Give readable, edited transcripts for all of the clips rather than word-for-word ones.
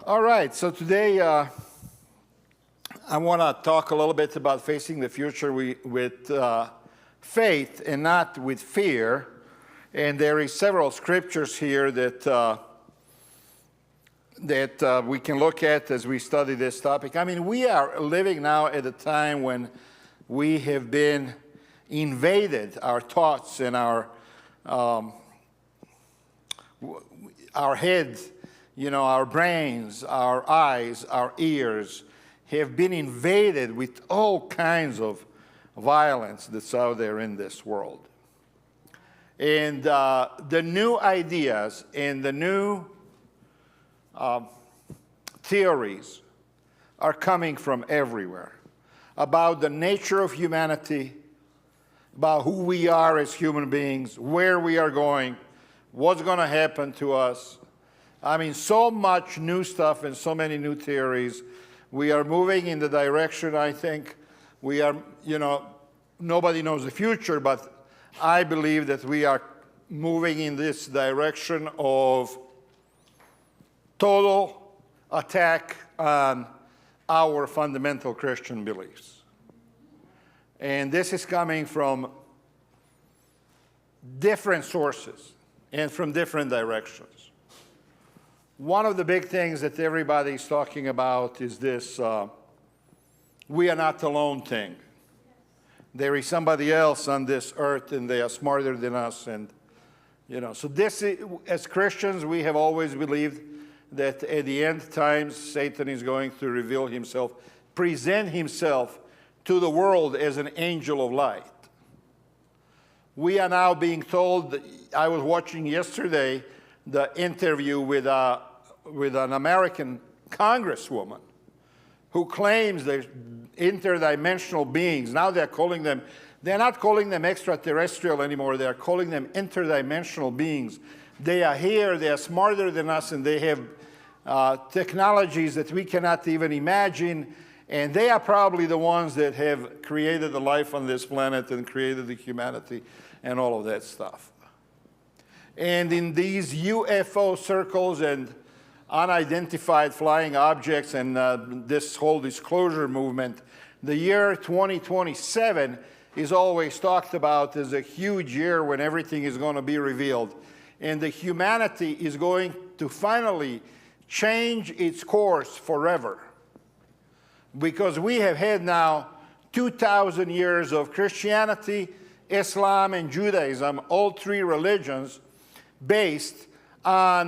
All right, so today I want to talk a little bit about facing the future with faith and not with fear. And there is several scriptures here that we can look at as we study this topic. I mean, we are living now at a time when we have been invaded, our thoughts and our heads, our brains, our eyes, our ears have been invaded with all kinds of violence that's out there in this world. And the new ideas and the new theories are coming from everywhere about the nature of humanity, about who we are as human beings, where we are going, what's going to happen to us. I mean, so much new stuff and so many new theories. We are moving in the direction, I think, we are, nobody knows the future, but I believe that we are moving in this direction of total attack on our fundamental Christian beliefs. And this is coming from different sources and from different directions. One of the big things that everybody's talking about is this we are not alone thing. There is somebody else on this earth and they are smarter than us. And, so this, as Christians, we have always believed that at the end times, Satan is going to reveal himself, present himself to the world as an angel of light. We are now being told, I was watching yesterday the interview with an American congresswoman who claims they're interdimensional beings. Now they're not calling them extraterrestrial anymore, they're calling them interdimensional beings. They are here, they are smarter than us, and they have technologies that we cannot even imagine, and they are probably the ones that have created the life on this planet and created the humanity and all of that stuff. And in these UFO circles and unidentified flying objects and this whole disclosure movement, the year 2027 is always talked about as a huge year when everything is going to be revealed. And the humanity is going to finally change its course forever. Because we have had now 2,000 years of Christianity, Islam, and Judaism, all three religions, based on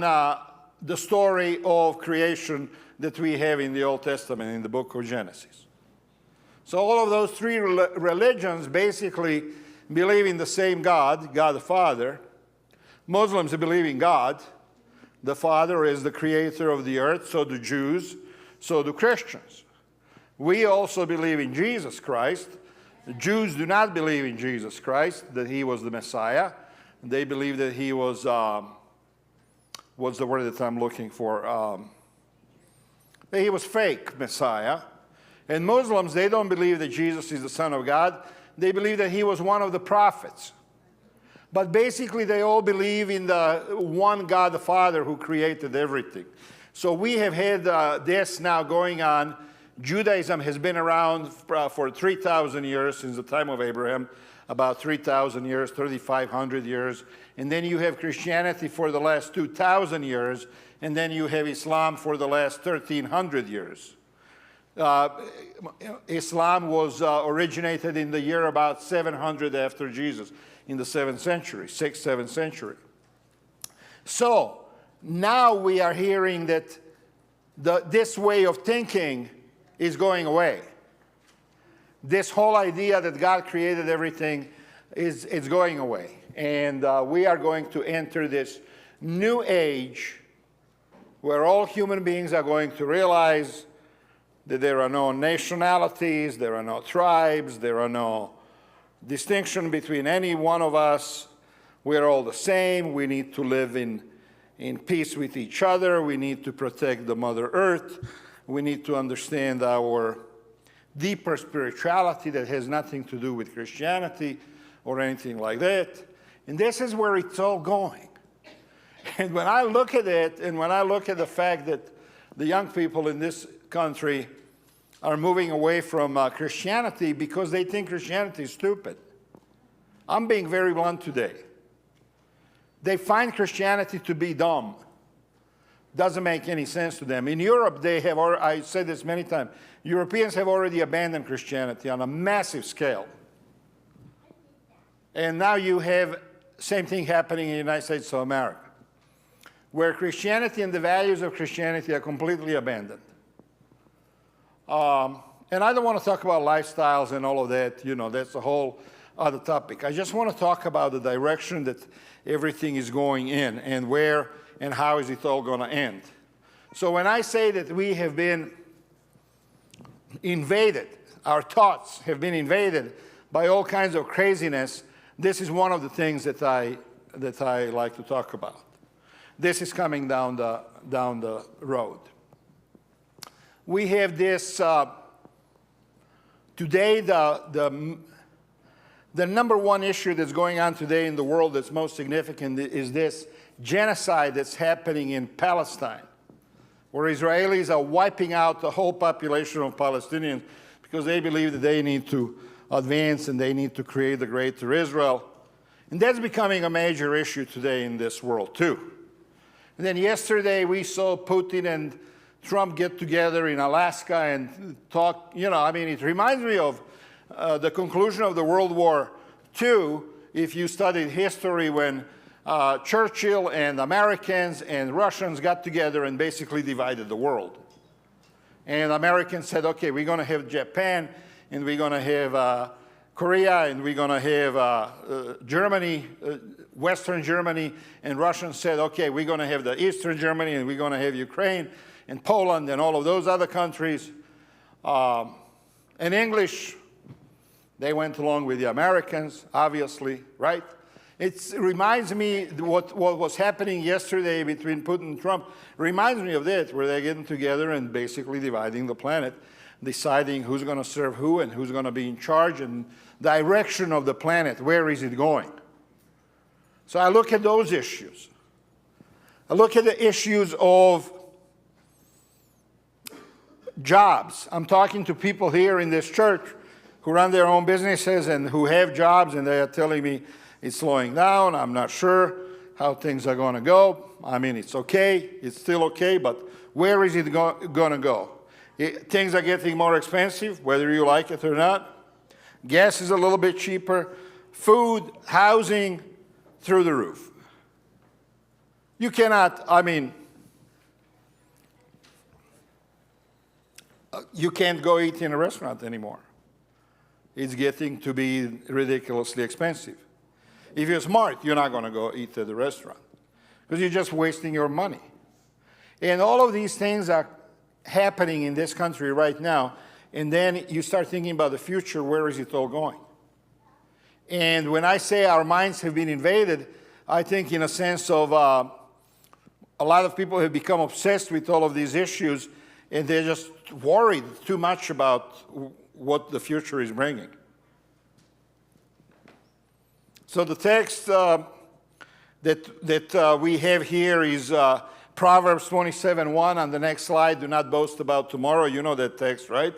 the story of creation that we have in the Old Testament, in the book of Genesis. So all of those three religions basically believe in the same God, God the Father. Muslims believe in God. The Father is the creator of the earth, so do Jews, so do Christians. We also believe in Jesus Christ. The Jews do not believe in Jesus Christ, that he was the Messiah. They believe that he was, what's the word that I'm looking for? That he was fake Messiah. And Muslims, they don't believe that Jesus is the Son of God. They believe that he was one of the prophets. But basically, they all believe in the one God, the Father, who created everything. So we have had this now going on. Judaism has been around for 3,000 years, since the time of Abraham, about 3,000 years, 3,500 years. And then you have Christianity for the last 2,000 years, and then you have Islam for the last 1,300 years. Islam was originated in the year about 700 after Jesus, in the 7th century, 6th, 7th century. So now we are hearing that this way of thinking is going away. This whole idea that God created everything is going away. And we are going to enter this new age where all human beings are going to realize that there are no nationalities, there are no tribes, there are no distinction between any one of us. We're all the same. We need to live in peace with each other. We need to protect the Mother Earth. We need to understand our deeper spirituality that has nothing to do with Christianity or anything like that. And this is where it's all going. And when I look at it, and when I look at the fact that the young people in this country are moving away from Christianity because they think Christianity is stupid. I'm being very blunt today. They find Christianity to be dumb. Doesn't make any sense to them. In Europe, they have, I said this many times, Europeans have already abandoned Christianity on a massive scale. And now you have same thing happening in the United States of America, where Christianity and the values of Christianity are completely abandoned. And I don't want to talk about lifestyles and all of that. You know, that's a whole other topic. I just want to talk about the direction that everything is going in and where and how is it all going to end. So when I say that we have been invaded, our thoughts have been invaded by all kinds of craziness, this is one of the things that I like to talk about. This is coming down the road. We have this, today the number one issue that's going on today in the world that's most significant is this genocide that's happening in Palestine, where Israelis are wiping out the whole population of Palestinians because they believe that they need to advance and they need to create the greater Israel. And that's becoming a major issue today in this world too. And then yesterday we saw Putin and Trump get together in Alaska and talk. You know, I mean, it reminds me of the conclusion of the World War II, if you studied history, when Churchill and Americans and Russians got together and basically divided the world. And Americans said, okay, we're going to have Japan, and we're going to have Korea, and we're going to have Germany, Western Germany, and Russians said, okay, we're going to have the Eastern Germany, and we're going to have Ukraine, and Poland, and all of those other countries. And English, they went along with the Americans, obviously, right? It reminds me what was happening yesterday between Putin and Trump. Reminds me of this, where they're getting together and basically dividing the planet, deciding who's going to serve who and who's going to be in charge and direction of the planet. Where is it going? So I look at those issues. I look at the issues of jobs. I'm talking to people here in this church who run their own businesses and who have jobs, and they are telling me it's slowing down. I'm not sure how things are going to go. I mean, it's okay. It's still okay, but where is it going to go? Things are getting more expensive, whether you like it or not. Gas is a little bit cheaper. Food, housing, through the roof. You cannot, I mean, you can't go eat in a restaurant anymore. It's getting to be ridiculously expensive. If you're smart, you're not going to go eat at the restaurant because you're just wasting your money. And all of these things are happening in this country right now. And then you start thinking about the future, where is it all going? And when I say our minds have been invaded, I think in a sense of a lot of people have become obsessed with all of these issues, and they're just worried too much about what the future is bringing. So the text that we have here is Proverbs 27:1 on the next slide. Do not boast about tomorrow. You know that text, right?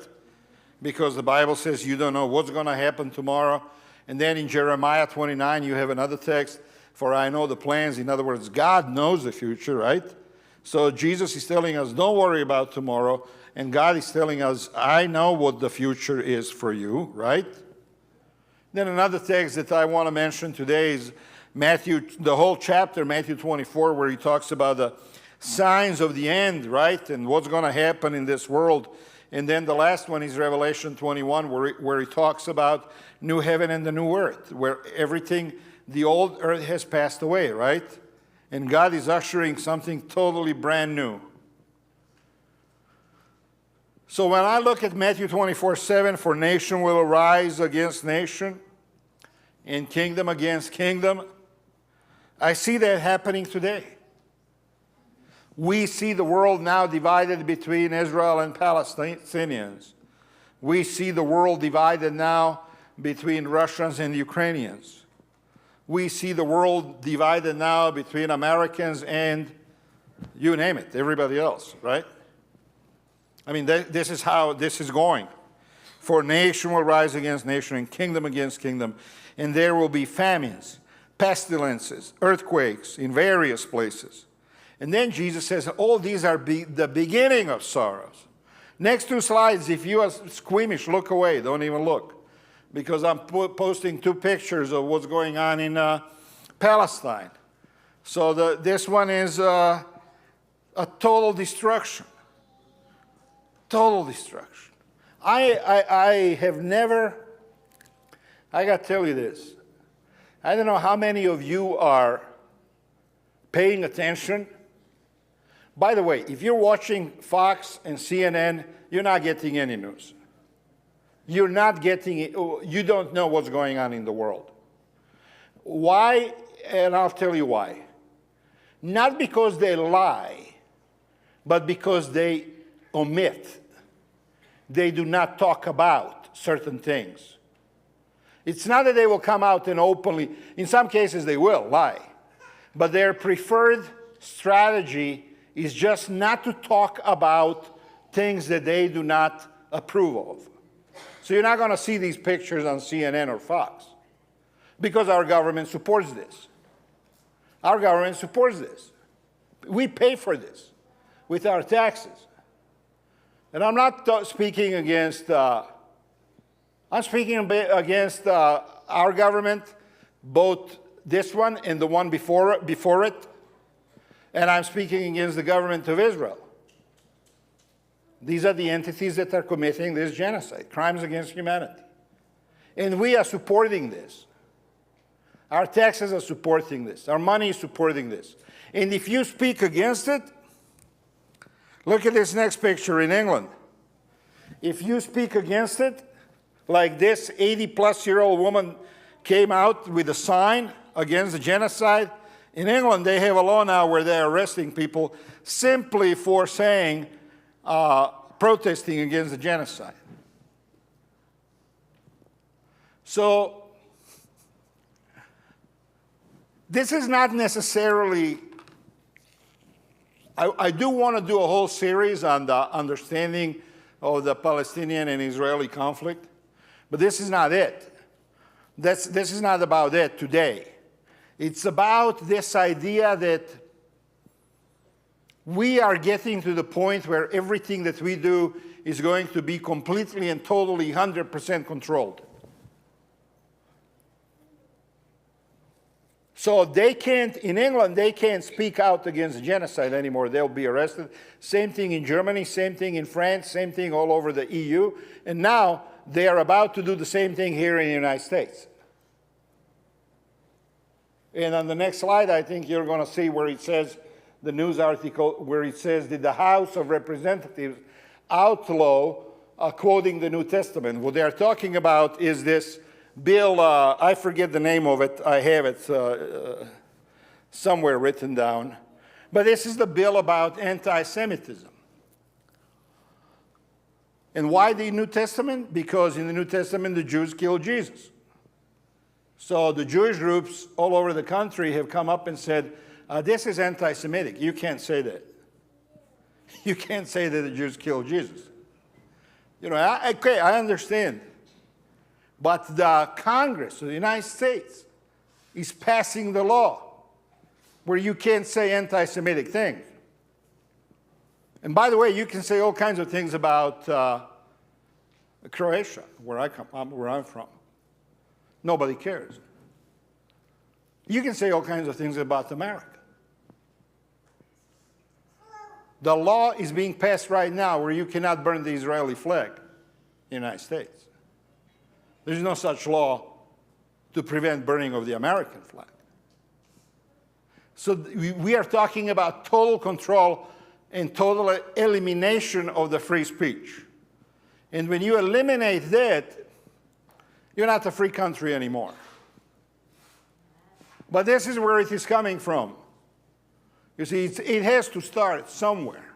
Because the Bible says you don't know what's going to happen tomorrow. And then in Jeremiah 29, you have another text, for I know the plans. In other words, God knows the future, right? So Jesus is telling us, don't worry about tomorrow. And God is telling us, I know what the future is for you, right? Then another text that I want to mention today is Matthew, the whole chapter, Matthew 24, where he talks about the signs of the end, right? And what's going to happen in this world. And then the last one is Revelation 21, where he talks about new heaven and the new earth, where everything, the old earth has passed away, right? And God is ushering something totally brand new. So when I look at Matthew 24:7, for nation will arise against nation and kingdom against kingdom, I see that happening today. We see the world now divided between Israel and Palestinians. We see the world divided now between Russians and Ukrainians. We see the world divided now between Americans and you name it, everybody else, right? I mean, this is how this is going. For nation will rise against nation and kingdom against kingdom, and there will be famines, pestilences, earthquakes in various places. And then Jesus says, all these are the beginning of sorrows. Next two slides, if you are squeamish, look away, don't even look. Because I'm posting two pictures of what's going on in Palestine. So this one is a total destruction. Total destruction. I have never, I got to tell you this. I don't know how many of you are paying attention. By the way, if you're watching Fox and CNN, you're not getting any news. You're not getting it. You don't know what's going on in the world. Why? And I'll tell you why. Not because they lie, but because they omit. They do not talk about certain things. It's not that they will come out and openly, in some cases they will lie, but their preferred strategy is just not to talk about things that they do not approve of. So you're not going to see these pictures on CNN or Fox because our government supports this. Our government supports this. We pay for this with our taxes. And I'm not speaking against, I'm speaking against our government, both this one and the one before it, and I'm speaking against the government of Israel. These are the entities that are committing this genocide, crimes against humanity. And we are supporting this. Our taxes are supporting this. Our money is supporting this. And if you speak against it, look at this next picture in England. If you speak against it, like this 80-plus-year-old woman came out with a sign against the genocide, in England they have a law now where they're arresting people simply for saying, protesting against the genocide. So, this is not necessarily, I do want to do a whole series on the understanding of the Palestinian and Israeli conflict, but this is not it. This is not about it today. It's about this idea that we are getting to the point where everything that we do is going to be completely and totally 100% controlled. So they can't, in England, they can't speak out against genocide anymore. They'll be arrested. Same thing in Germany, same thing in France, same thing all over the EU. And now they are about to do the same thing here in the United States. And on the next slide, I think you're going to see where it says, the news article where it says, did the House of Representatives outlaw quoting the New Testament? What they're talking about is this bill, I forget the name of it, I have it somewhere written down, but this is the bill about anti-Semitism. And why the New Testament? Because in the New Testament the Jews killed Jesus. So the Jewish groups all over the country have come up and said, this is anti-Semitic. You can't say that. You can't say that the Jews killed Jesus. You know, okay, I understand. But the Congress of the United States is passing the law where you can't say anti-Semitic things. And by the way, you can say all kinds of things about Croatia, where I'm from. Nobody cares. You can say all kinds of things about America. The law is being passed right now where you cannot burn the Israeli flag in the United States. There's no such law to prevent burning of the American flag. So we are talking about total control and total elimination of the free speech. And when you eliminate that, you're not a free country anymore. But this is where it is coming from. You see, it has to start somewhere.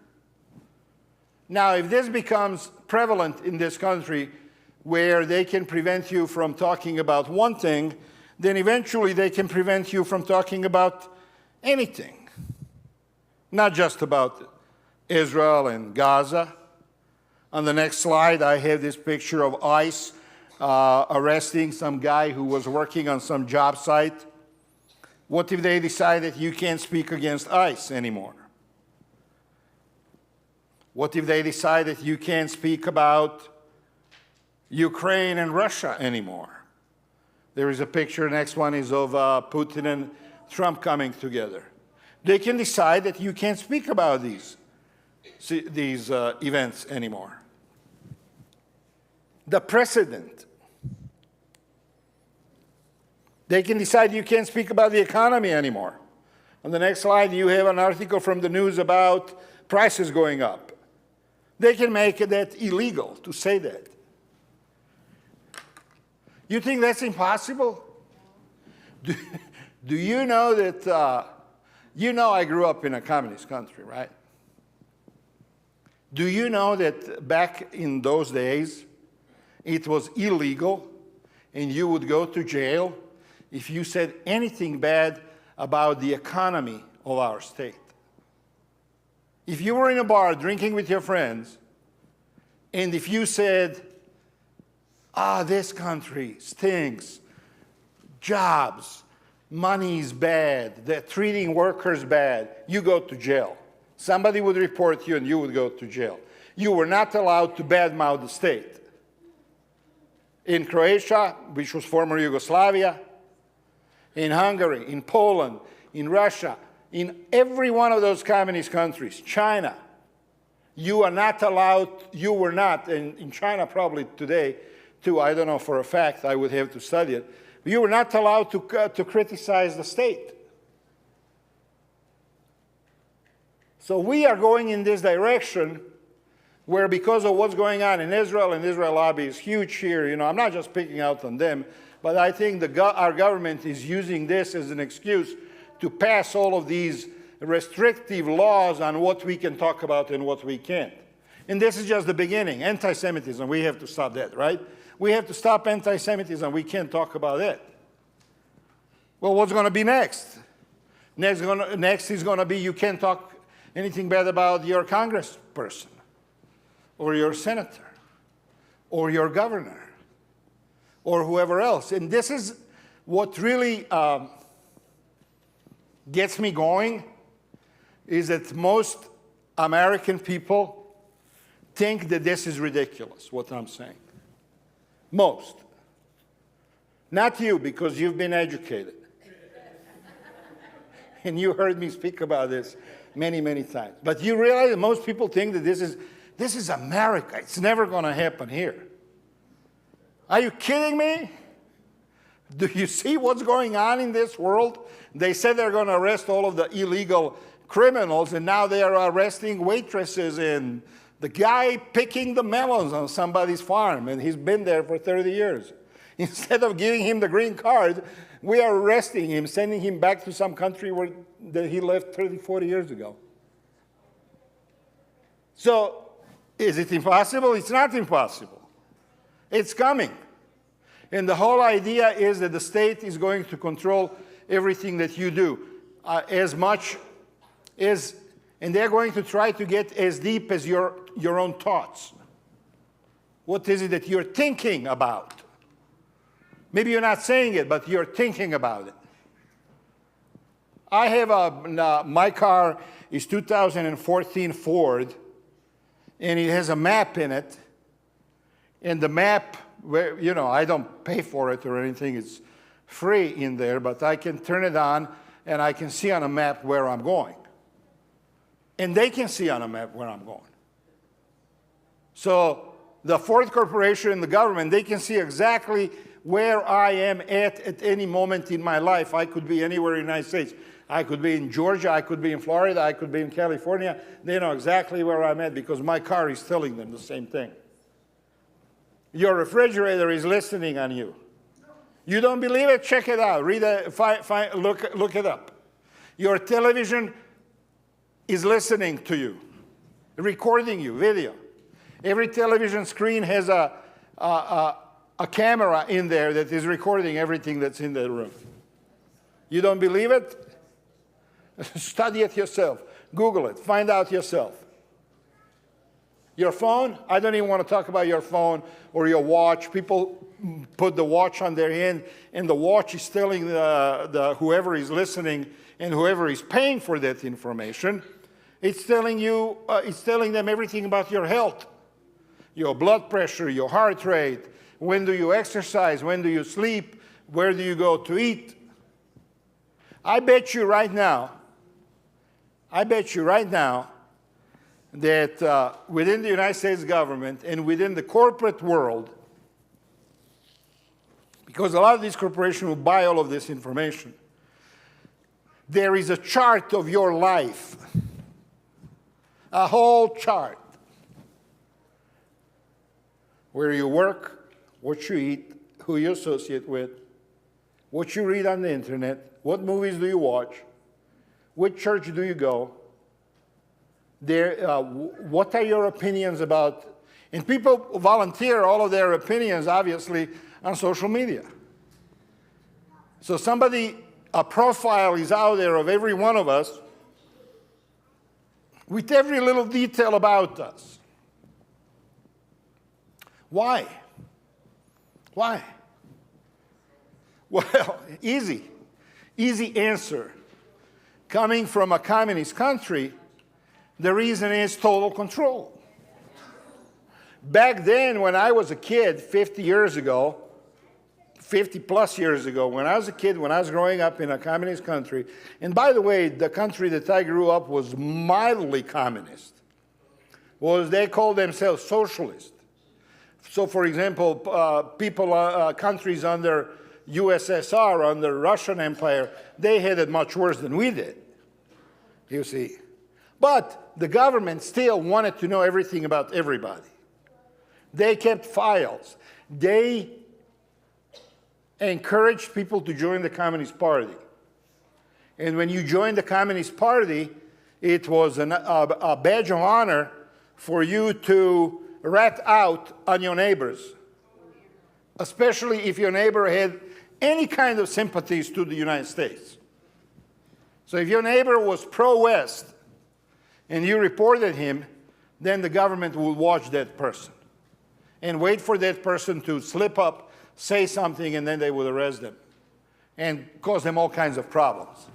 Now, if this becomes prevalent in this country, where they can prevent you from talking about one thing, then eventually they can prevent you from talking about anything. Not just about Israel and Gaza, On the next slide, I have this picture of ICE arresting some guy who was working on some job site. What if they decide that you can't speak against ICE anymore? What if they decide that you can't speak about Ukraine and Russia anymore? There is a picture, next one is of Putin and Trump coming together. They can decide that you can't speak about these events anymore. The precedent. They can decide you can't speak about the economy anymore. On the next slide, you have an article from the news about prices going up. They can make that illegal to say that. You think that's impossible? Do you know that, you know I grew up in a communist country, right? Do you know that back in those days, it was illegal and you would go to jail if you said anything bad about the economy of our state? If you were in a bar drinking with your friends, and if you said, this country stinks, jobs, money is bad, they're treating workers bad, you go to jail. Somebody would report you and you would go to jail. You were not allowed to badmouth the state. In Croatia, which was former Yugoslavia, in Hungary, in Poland, in Russia, in every one of those communist countries, China, you are not allowed, you were not, and in China probably today, too, I don't know for a fact, I would have to study it, you were not allowed to criticize the state. So we are going in this direction where, because of what's going on in Israel, and Israel lobby is huge here, you know, I'm not just picking out on them, but I think our government is using this as an excuse to pass all of these restrictive laws on what we can talk about and what we can't. And this is just the beginning. Anti-Semitism, we have to stop that, right? We have to stop anti-Semitism. We can't talk about it. Well, what's going to be next? Next is going to be you can't talk anything bad about your congressperson or your senator or your governor or whoever else. And this is what really gets me going, is that most American people think that this is ridiculous, what I'm saying. Most. Not you, because you've been educated. And you heard me speak about this many, many times. But you realize that most people think that this is America. It's never going to happen here. Are you kidding me? Do you see what's going on in this world? They said they're going to arrest all of the illegal criminals, and now they are arresting waitresses and the guy picking the melons on somebody's farm, and he's been there for 30 years. Instead of giving him the green card, we are arresting him, sending him back to some country that he left 30, 40 years ago. So, is it impossible? It's not impossible. It's coming. And the whole idea is that the state is going to control everything that you do as much as, and they're going to try to get as deep as your own thoughts. What is it that you're thinking about? Maybe you're not saying it, but you're thinking about it. I have my car is 2014 Ford, and it has a map in it. And the map, where, you know, I don't pay for it or anything, it's free in there, but I can turn it on and I can see on a map where I'm going. And they can see on a map where I'm going. So the Ford Corporation and the government, they can see exactly where I am at any moment in my life. I could be anywhere in the United States. I could be in Georgia, I could be in Florida, I could be in California. They know exactly where I'm at because my car is telling them the same thing. Your refrigerator is listening on you. You don't believe it? Check it out. Read it, look it up. Your television is listening to you, recording you, video. Every television screen has a camera in there that is recording everything that's in the room. You don't believe it? Study it yourself. Google it. Find out yourself. Your phone, I don't even want to talk about your phone or your watch. People put the watch on their hand, and the watch is telling whoever is listening and whoever is paying for that information, it's telling them everything about your health, your blood pressure, your heart rate, when do you exercise, when do you sleep, where do you go to eat. I bet you right now that within the United States government and within the corporate world, because a lot of these corporations will buy all of this information, there is a chart of your life, a whole chart, where you work, what you eat, who you associate with, what you read on the internet, what movies do you watch, which church do you go, what are your opinions about, and people volunteer all of their opinions, obviously, on social media. So a profile is out there of every one of us with every little detail about us. Why? Why? Well, easy answer. Coming from a communist country, the reason is total control. Back then, when I was a kid, 50 plus years ago, when I was a kid, when I was growing up in a communist country, and by the way, the country that I grew up was mildly communist. They called themselves socialist. So, for example, countries under USSR, under Russian Empire, they had it much worse than we did, you see. But the government still wanted to know everything about everybody. They kept files. They encouraged people to join the Communist Party. And when you joined the Communist Party, it was a badge of honor for you to rat out on your neighbors, especially if your neighbor had any kind of sympathies to the United States. So if your neighbor was pro-West and you reported him, then the government will watch that person and wait for that person to slip up, say something, and then they will arrest them and cause them all kinds of problems.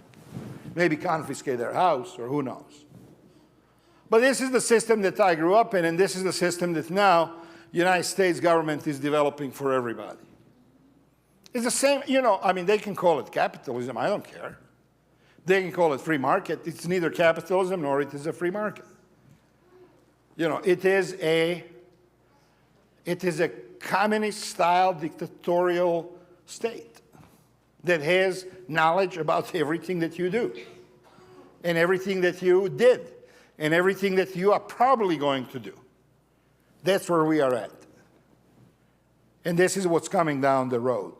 Maybe confiscate their house, or who knows. But this is the system that I grew up in, and this is the system that now the United States government is developing for everybody. It's the same, they can call it capitalism, I don't care. They can call it free market. It's neither capitalism nor it is a free market. It is a communist-style dictatorial state that has knowledge about everything that you do and everything that you did and everything that you are probably going to do. That's where we are at. And this is what's coming down the road.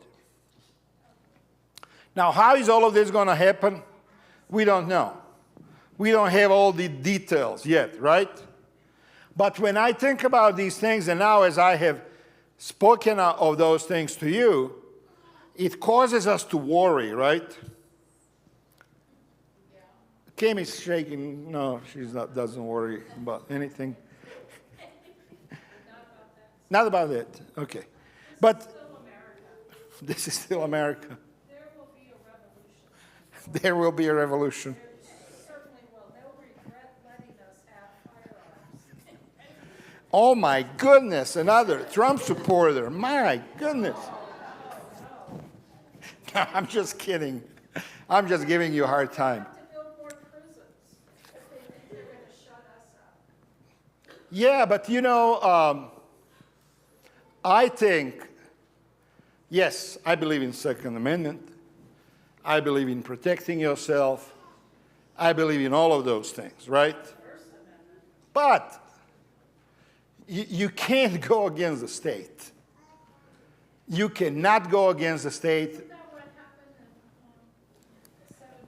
Now, how is all of this going to happen? We don't know. We don't have all the details yet, right? But when I think about these things, and now as I have spoken of those things to you, it causes us to worry, right? Yeah. Kim is shaking. No, she doesn't worry about anything. Not about that. Okay. But this is still America. There will be a revolution. There certainly will. They'll regret letting us have firearms. Oh my goodness, another Trump supporter. My goodness. No, I'm just kidding. I'm just giving you a hard time. To build more prisons if they think they're going to shut us up. Yeah, but I think, yes, I believe in Second Amendment. I believe in protecting yourself. I believe in all of those things, right? But you can't go against the state. You cannot go against the state. Isn't that what happened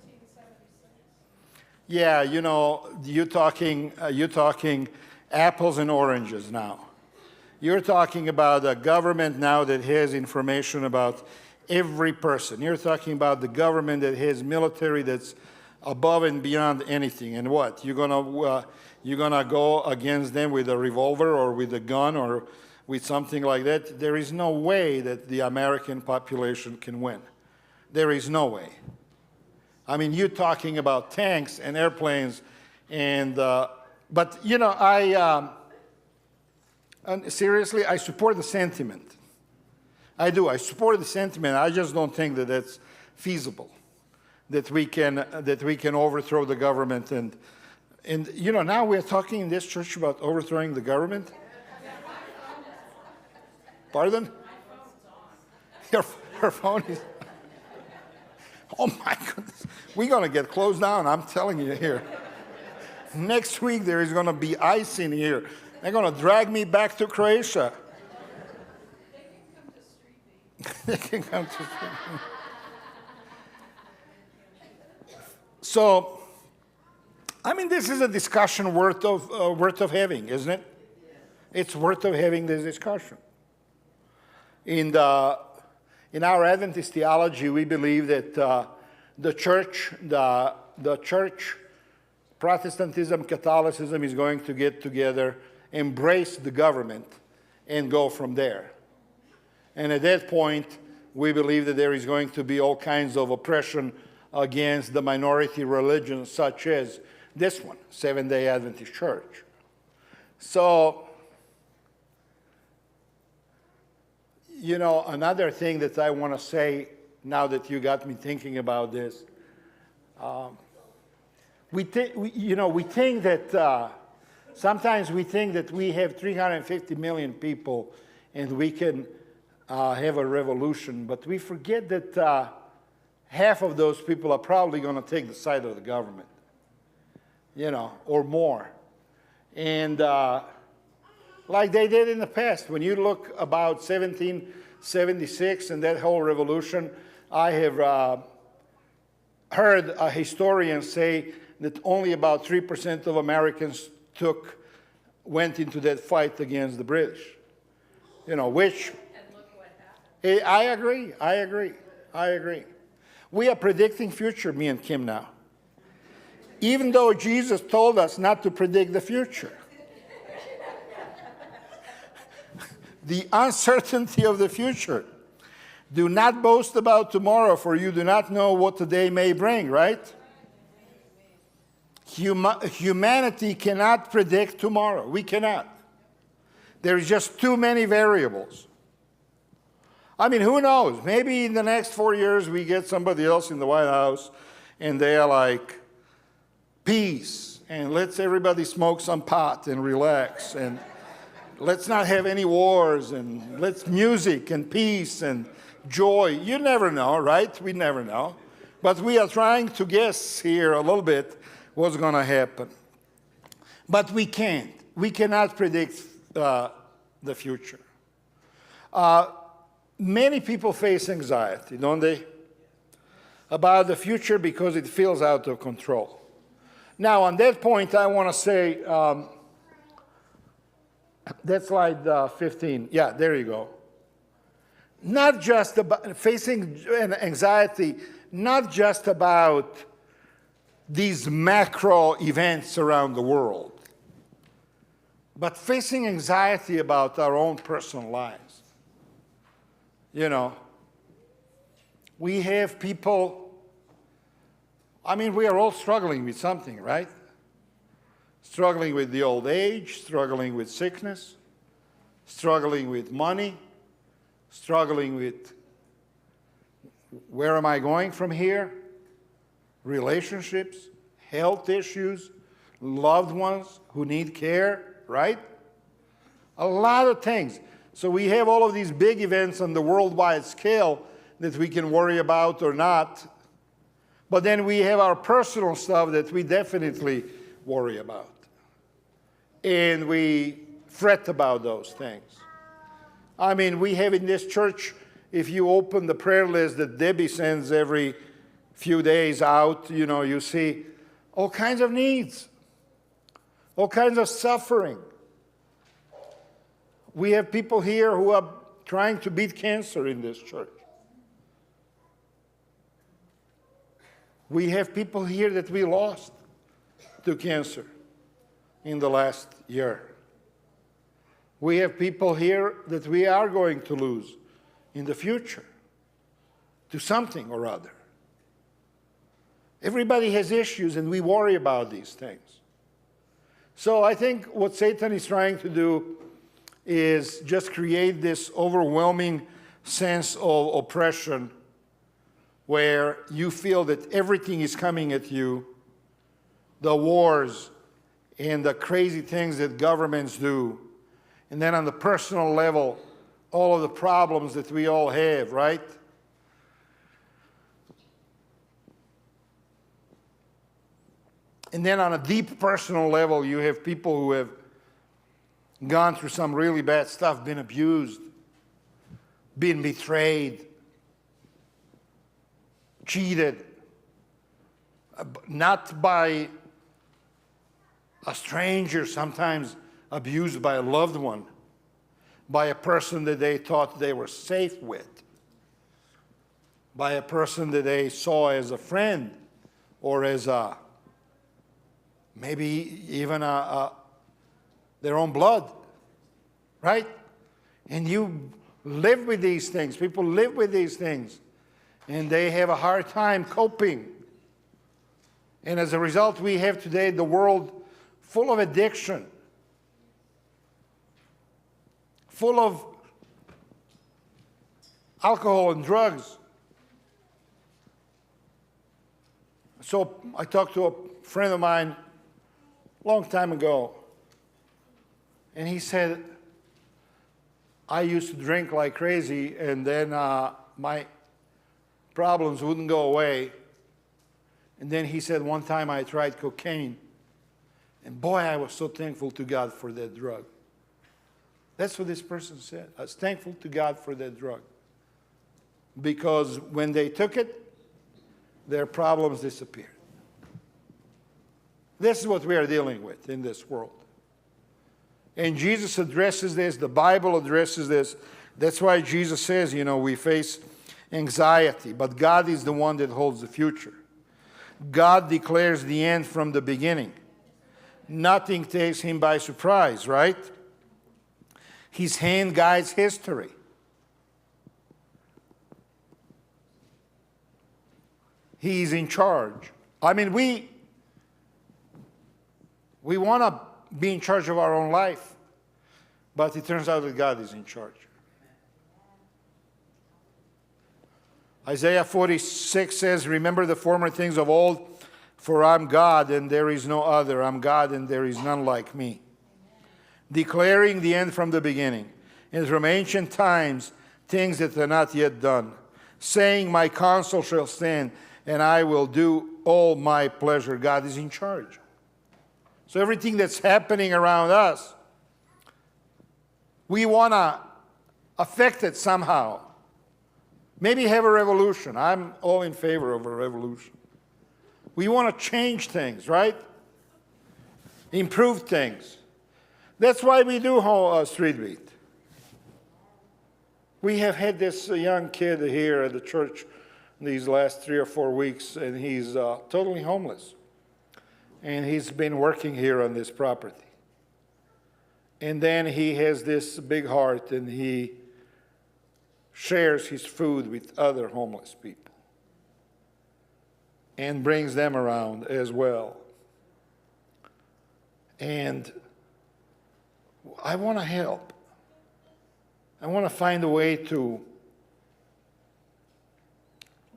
in 1776? Yeah, you're talking apples and oranges now. You're talking about a government now that has information about every person. You're talking about the government that has military that's above and beyond anything. And what? You're going to you're going to go against them with a revolver or with a gun or with something like that. There is no way that the American population can win. There is no way. I mean, you're talking about tanks and airplanes, and but you know, and seriously, I support the sentiment. I do. I support the sentiment. I just don't think that that's feasible. That we can overthrow the government, and you know, now we're talking in this church about overthrowing the government. Pardon? Her phone is. Oh my goodness. We're going to get closed down, I'm telling you here. Next week there is going to be ice in here. They're going to drag me back to Croatia. They can come to street beat. So, I mean, this is a discussion worth of having, isn't it? It's worth of having this discussion. In our Adventist theology, we believe that the church, Protestantism, Catholicism is going to get together, embrace the government, and go from there. And at that point, we believe that there is going to be all kinds of oppression against the minority religions, such as this one, Seventh-day Adventist Church. So, you know, another thing that I want to say, now that you got me thinking about this, sometimes we think that we have 350 million people and we can have a revolution, but we forget that half of those people are probably going to take the side of the government, you know, or more. And like they did in the past. When you look about 1776 and that whole revolution, I have heard a historian say that only about 3% of Americans went into that fight against the British. You know, which... And look what happened. I agree. We are predicting future, me and Kim now. Even though Jesus told us not to predict the future. The uncertainty of the future. Do not boast about tomorrow, for you do not know what today may bring, right? Humanity cannot predict tomorrow. We cannot. There's just too many variables. I mean, who knows? Maybe in the next 4 years we get somebody else in the White House and they're like, peace, and let's everybody smoke some pot and relax, and let's not have any wars, and let's music and peace and joy. You never know, right? We never know. But we are trying to guess here a little bit what's going to happen. But we can't. We cannot predict the future. Many people face anxiety, don't they? About the future because it feels out of control. Now, on that point, I want to say, that's slide 15. Yeah, there you go. Not just about facing anxiety, not just about these macro events around the world, but facing anxiety about our own personal lives. You know, we have people, I mean, we are all struggling with something, right? Struggling with the old age, struggling with sickness, struggling with money, struggling with where am I going from here? Relationships, health issues, loved ones who need care, right? A lot of things. So we have all of these big events on the worldwide scale that we can worry about or not. But then we have our personal stuff that we definitely worry about. And we fret about those things. I mean, we have in this church, if you open the prayer list that Debbie sends every few days out, you know, you see all kinds of needs, all kinds of suffering. We have people here who are trying to beat cancer in this church. We have people here that we lost to cancer. in the last year. We have people here that we are going to lose in the future to something or other. Everybody has issues, and we worry about these things. So I think what Satan is trying to do is just create this overwhelming sense of oppression where you feel that everything is coming at you, the wars and the crazy things that governments do, and then on the personal level, all of the problems that we all have, right? And then on a deep personal level, you have people who have gone through some really bad stuff, been abused, been betrayed, cheated, not by a stranger, sometimes abused by a loved one, by a person that they thought they were safe with, by a person that they saw as a friend or as a maybe even their own blood, right? And you live with these things. People live with these things, and they have a hard time coping. And as a result, we have today the world full of addiction, full of alcohol and drugs. So I talked to a friend of mine long time ago, and he said, I used to drink like crazy, and then my problems wouldn't go away. And then he said, one time I tried cocaine, and boy, I was so thankful to God for that drug. That's what this person said. I was thankful to God for that drug. Because when they took it, their problems disappeared. This is what we are dealing with in this world. And Jesus addresses this, the Bible addresses this. That's why Jesus says, we face anxiety, but God is the one that holds the future. God declares the end from the beginning. Nothing takes him by surprise, right? His hand guides history. He's in charge. I mean, we want to be in charge of our own life, but it turns out that God is in charge. Isaiah 46 says, remember the former things of old, for I'm God and there is no other. I'm God and there is none like me. Declaring the end from the beginning, and from ancient times, things that are not yet done. Saying, my counsel shall stand, and I will do all my pleasure. God is in charge. So everything that's happening around us, we want to affect it somehow. Maybe have a revolution. I'm all in favor of a revolution. We want to change things, right? Improve things. That's why we do Street Beat. We have had this young kid here at the church these last 3 or 4 weeks, and he's totally homeless. And he's been working here on this property. And then he has this big heart, and he shares his food with other homeless people and brings them around as well. And I want to help. I want to find a way to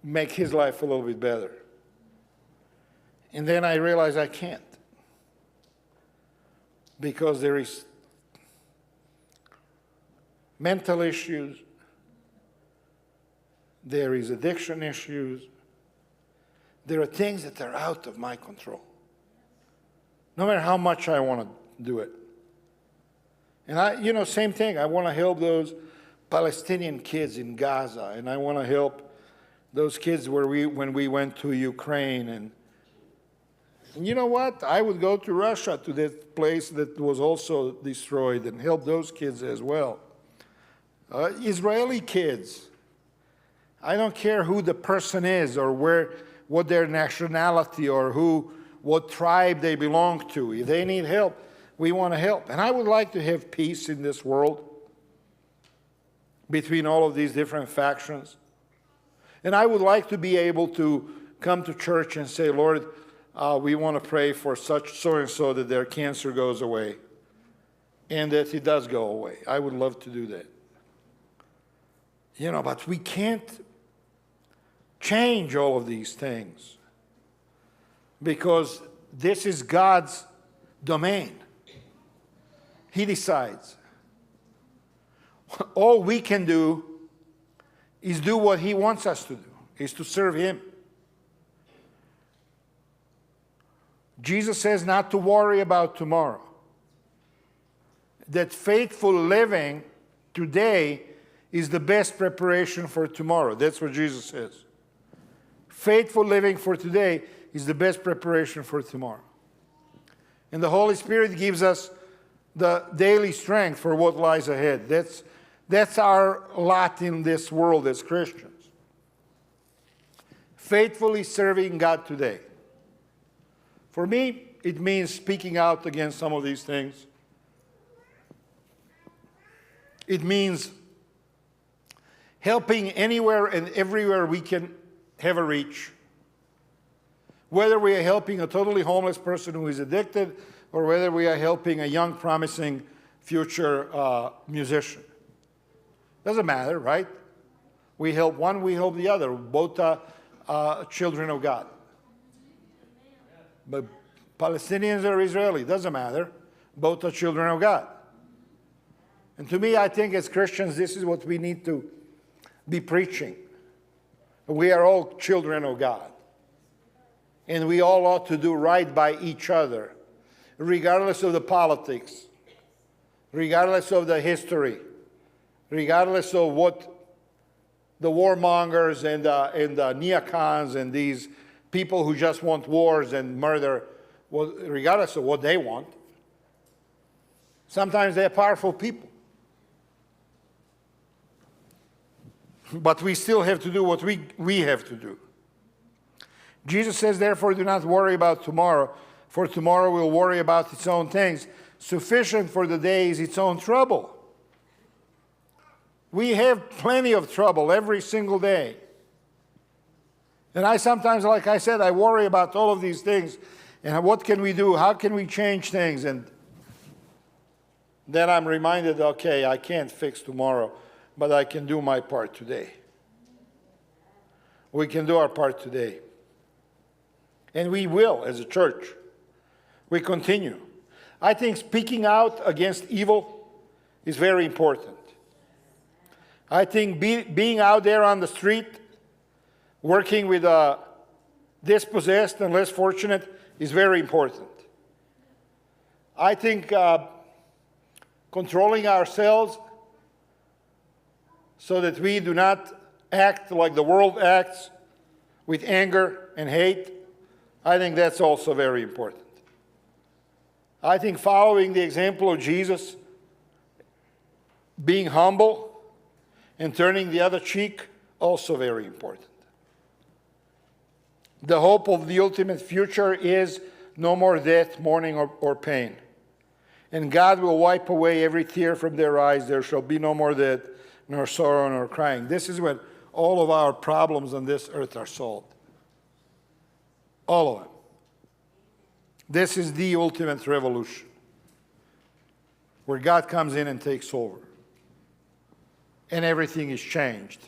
make his life a little bit better. And then I realize I can't, because there is mental issues, there is addiction issues, there are things that are out of my control, no matter how much I want to do it. And same thing, I want to help those Palestinian kids in Gaza, and I want to help those kids when we went to Ukraine. And you know what? I would go to Russia, to that place that was also destroyed, and help those kids as well. Israeli kids, I don't care who the person is or what their nationality or what tribe they belong to. If they need help, We want to help. And I would like to have peace in this world between all of these different factions. And I would like to be able to come to church and say, Lord, we want to pray for such so-and-so that their cancer goes away and that it does go away. I would love to do that. But we can't change all of these things because this is God's domain. He decides. All we can do is do what He wants us to do, is to serve Him. Jesus says not to worry about tomorrow. That faithful living today is the best preparation for tomorrow. That's what Jesus says. Faithful living for today is the best preparation for tomorrow. And the Holy Spirit gives us the daily strength for what lies ahead. That's our lot in this world as Christians. Faithfully serving God today. For me, it means speaking out against some of these things. It means helping anywhere and everywhere we can have a reach. Whether we are helping a totally homeless person who is addicted, or whether we are helping a young, promising future musician. Doesn't matter, right? We help one, we help the other. Both are children of God. But Palestinians or Israeli, doesn't matter. Both are children of God. And to me, I think as Christians, this is what we need to be preaching. We are all children of God. And we all ought to do right by each other, regardless of the politics, regardless of the history, regardless of what the warmongers and the neocons and these people who just want wars and murder, well, regardless of what they want. Sometimes they're powerful people. But we still have to do what we have to do. Jesus says, therefore, do not worry about tomorrow, for tomorrow will worry about its own things. Sufficient for the day is its own trouble. We have plenty of trouble every single day. And I sometimes, like I said, I worry about all of these things. And what can we do? How can we change things? And then I'm reminded, okay, I can't fix tomorrow, but I can do my part today. We can do our part today. And we will, as a church. We continue. I think speaking out against evil is very important. I think being out there on the street, working with dispossessed and less fortunate is very important. I think controlling ourselves so that we do not act like the world acts with anger and hate, I think that's also very important. I think following the example of Jesus, being humble and turning the other cheek, also very important. The hope of the ultimate future is no more death, mourning, or pain. And God will wipe away every tear from their eyes. There shall be no more death, nor sorrow, nor crying. This is when all of our problems on this earth are solved. All of them. This is the ultimate revolution, where God comes in and takes over. And everything is changed.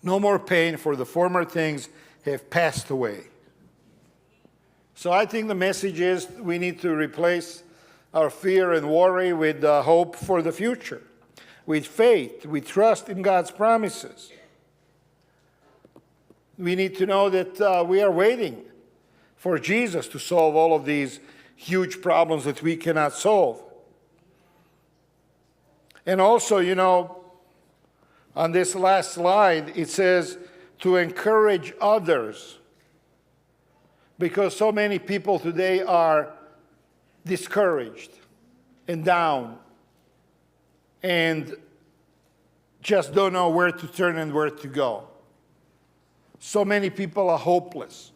No more pain, for the former things have passed away. So I think the message is we need to replace our fear and worry with hope for the future, with faith, with trust in God's promises. We need to know that we are waiting for Jesus to solve all of these huge problems that we cannot solve. And also, you know, on this last slide, it says to encourage others, because so many people today are discouraged and down and just don't know where to turn and where to go. So many people are hopeless.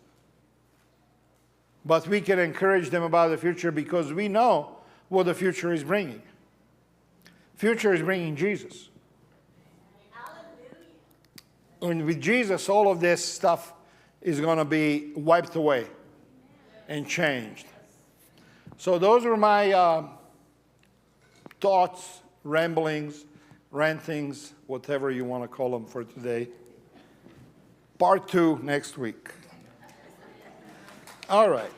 But we can encourage them about the future because we know what the future is bringing. Future is bringing Jesus. And with Jesus, all of this stuff is going to be wiped away and changed. So those were my thoughts, ramblings, rantings, whatever you want to call them for today. Part 2 next week. All right.